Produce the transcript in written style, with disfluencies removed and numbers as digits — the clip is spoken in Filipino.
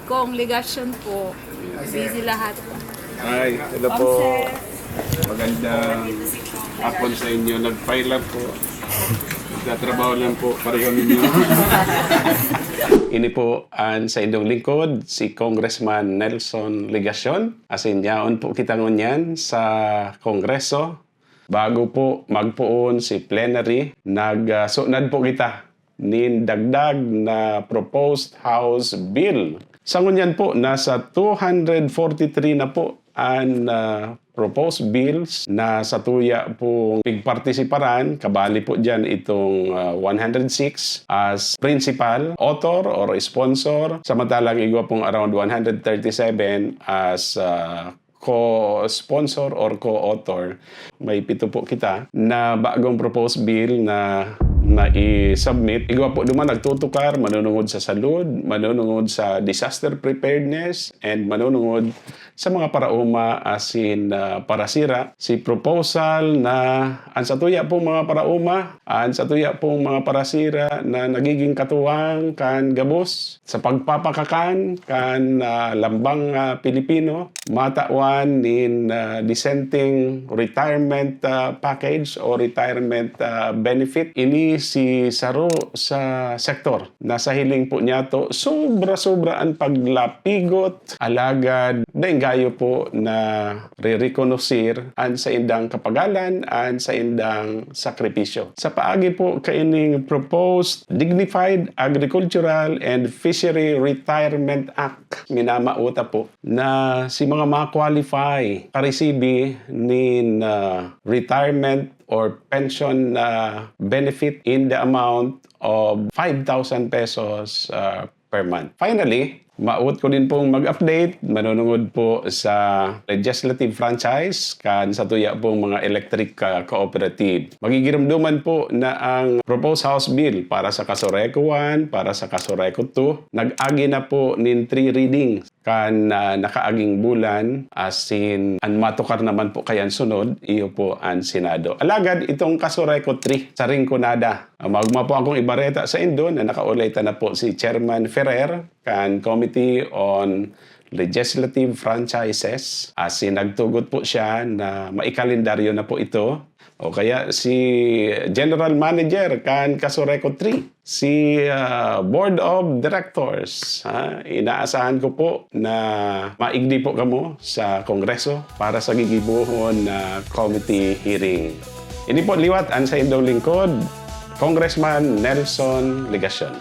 Congregation po. Busy lahat. Ay, hello po. Magandang hapon sa inyo. Nag-file lang po. Nagtatrabaho lang po. Pareho ninyo. Ini po ang sa inyong lingkod, si Congressman Nelson Legacion. Asin yaon po kita ngunyan sa Kongreso. Bago po magpuon si plenary, nagsunad po kita nin dagdag na proposed House Bill. Sa ngunyan po, nasa 243 na po ang proposed bills na sa tuya pong pigpartisiparan. Kabali po dyan itong 106 as principal, author or sponsor. Samantalang igwa pong around 137 as co-sponsor or co-author. May 7 po kita na bagong proposed bill na i-submit. Igwa po duman nagtutukar, manunungod sa salud, manunungod sa disaster preparedness, and manunungod sa mga parauma asin parasira. Si proposal na ang satuya pong mga parauma, ang satuya pong mga parasira na nagiging katuwang kan gabos sa pagpapakakan kan lambang Pilipino, matawan in dissenting retirement package o retirement benefit. Ini si Saro sa sektor. Nasa hiling po niya to, sobra-sobra ang paglapigot, alagad, gayo po na re-reconosir an sa indang kapagalan, an sa indang sakripisyo. Sa paagi po kaining proposed Dignified Agricultural and Fishery Retirement Act, minamauta po na si mga ma-qualify karesibi nin retirement or pension benefit in the amount of 5,000 pesos per month. Finally, maut ko din pong mag-update, manunungod po sa legislative franchise kan sa tuya pong mga electric cooperative. Magigiramduman po na ang proposed House Bill para sa Kasoreko 1, para sa Kasoreko 2, nag-agi na po nin 3 readings kan nakaaging bulan asin ang matukar naman po kayan sunod, iyo po ang Senado. Alagad itong Kasoreko 3 sa ringkunada. Magma po akong ibareta sa Indo na nakaulita na po si Chairman Ferrer kan Committee on Legislative Franchises. Asin nagtugot po siya na maikalendaryo na po ito. O kaya si General Manager kan Kasoreko 3, si Board of Directors. Inaasahan ko po na maigdi po kamo sa Kongreso para sa gigibuhon na committee hearing. Ini po liwat ang sa indong lingkod, Congressman Nelson Legacion.